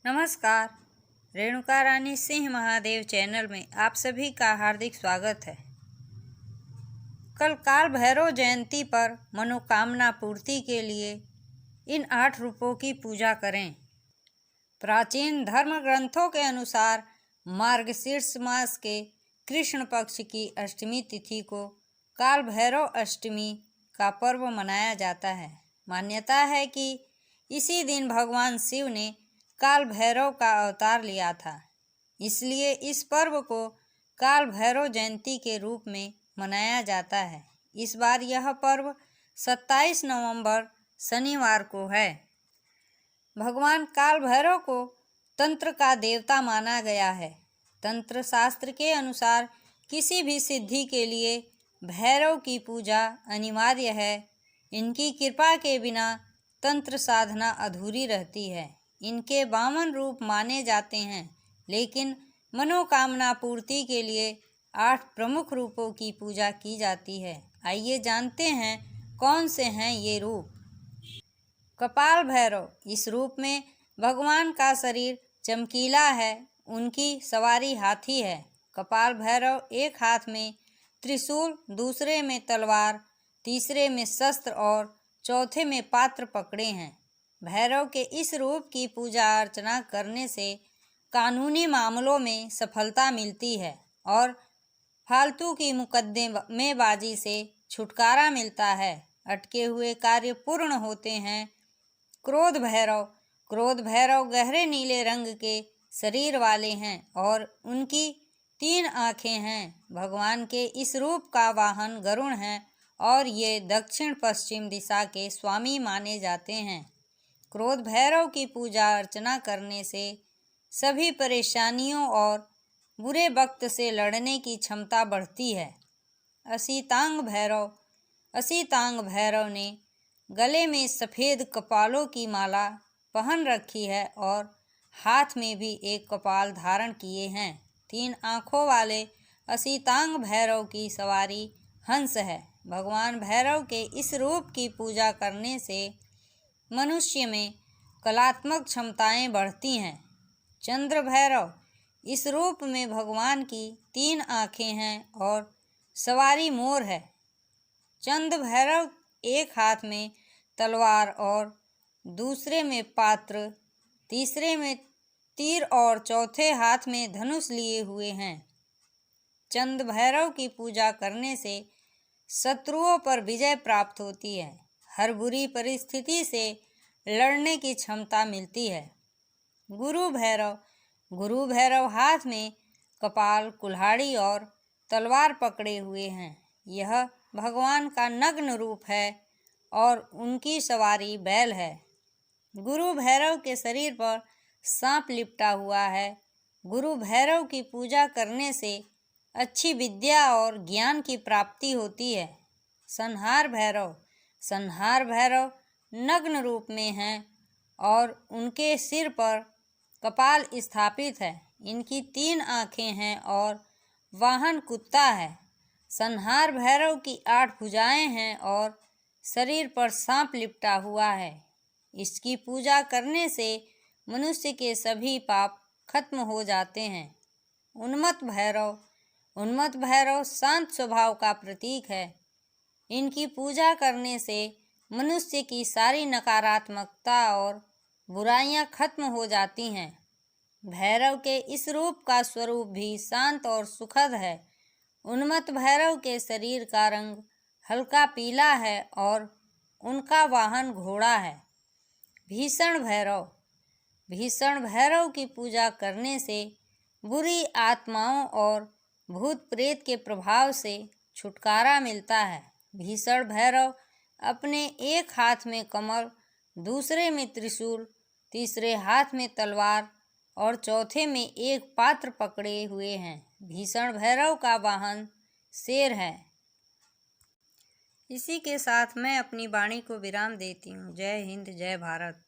नमस्कार। रेणुका रानी सिंह महादेव चैनल में आप सभी का हार्दिक स्वागत है। कल काल भैरव जयंती पर मनोकामना पूर्ति के लिए इन 8 रूपों की पूजा करें। प्राचीन धर्म ग्रंथों के अनुसार मार्गशीर्ष मास के कृष्ण पक्ष की अष्टमी तिथि को काल भैरव अष्टमी का पर्व मनाया जाता है। मान्यता है कि इसी दिन भगवान शिव ने काल भैरव का अवतार लिया था, इसलिए इस पर्व को काल भैरव जयंती के रूप में मनाया जाता है। इस बार यह पर्व 27 नवंबर शनिवार को है। भगवान काल भैरव को तंत्र का देवता माना गया है। तंत्र शास्त्र के अनुसार किसी भी सिद्धि के लिए भैरव की पूजा अनिवार्य है। इनकी कृपा के बिना तंत्र साधना अधूरी रहती है। इनके 52 रूप माने जाते हैं, लेकिन मनोकामना पूर्ति के लिए 8 प्रमुख रूपों की पूजा की जाती है। आइए जानते हैं कौन से हैं ये रूप। कपाल भैरव, इस रूप में भगवान का शरीर चमकीला है। उनकी सवारी हाथी है। कपाल भैरव एक हाथ में त्रिशूल, दूसरे में तलवार, तीसरे में शस्त्र और चौथे में पात्र पकड़े हैं। भैरव के इस रूप की पूजा अर्चना करने से कानूनी मामलों में सफलता मिलती है और फालतू की मुकदमेबाजी से छुटकारा मिलता है। अटके हुए कार्य पूर्ण होते हैं। क्रोध भैरव, क्रोध भैरव गहरे नीले रंग के शरीर वाले हैं और उनकी 3 आँखें हैं। भगवान के इस रूप का वाहन गरुड़ है और ये दक्षिण पश्चिम दिशा के स्वामी माने जाते हैं। क्रोध भैरव की पूजा अर्चना करने से सभी परेशानियों और बुरे वक्त से लड़ने की क्षमता बढ़ती है। असीतांग भैरव, असीतांग भैरव ने गले में सफ़ेद कपालों की माला पहन रखी है और हाथ में भी एक कपाल धारण किए हैं। 3 आँखों वाले असीतांग भैरव की सवारी हंस है। भगवान भैरव के इस रूप की पूजा करने से मनुष्य में कलात्मक क्षमताएं बढ़ती हैं। चंद्र भैरव, इस रूप में भगवान की 3 आँखें हैं और सवारी मोर है। चंद्र भैरव एक हाथ में तलवार और दूसरे में पात्र, तीसरे में तीर और चौथे हाथ में धनुष लिए हुए हैं। चंद्र भैरव की पूजा करने से शत्रुओं पर विजय प्राप्त होती है। हर बुरी परिस्थिति से लड़ने की क्षमता मिलती है। गुरु भैरव, गुरु भैरव हाथ में कपाल, कुल्हाड़ी और तलवार पकड़े हुए हैं। यह भगवान का नग्न रूप है और उनकी सवारी बैल है। गुरु भैरव के शरीर पर सांप लिपटा हुआ है। गुरु भैरव की पूजा करने से अच्छी विद्या और ज्ञान की प्राप्ति होती है। संहार भैरव, संहार भैरव नग्न रूप में हैं और उनके सिर पर कपाल स्थापित है। इनकी 3 आँखें हैं और वाहन कुत्ता है। संहार भैरव की 8 भुजाएं हैं और शरीर पर सांप लिपटा हुआ है। इसकी पूजा करने से मनुष्य के सभी पाप खत्म हो जाते हैं। उन्मत्त भैरव, उन्मत्त भैरव शांत स्वभाव का प्रतीक है। इनकी पूजा करने से मनुष्य की सारी नकारात्मकता और बुराइयां खत्म हो जाती हैं। भैरव के इस रूप का स्वरूप भी शांत और सुखद है। उन्मत्त भैरव के शरीर का रंग हल्का पीला है और उनका वाहन घोड़ा है। भीषण भैरव, भीषण भैरव की पूजा करने से बुरी आत्माओं और भूत प्रेत के प्रभाव से छुटकारा मिलता है। भीषण भैरव अपने एक हाथ में कमल, दूसरे में त्रिशूल, तीसरे हाथ में तलवार और चौथे में एक पात्र पकड़े हुए हैं। भीषण भैरव का वाहन शेर है। इसी के साथ मैं अपनी वाणी को विराम देती हूँ। जय हिंद, जय भारत।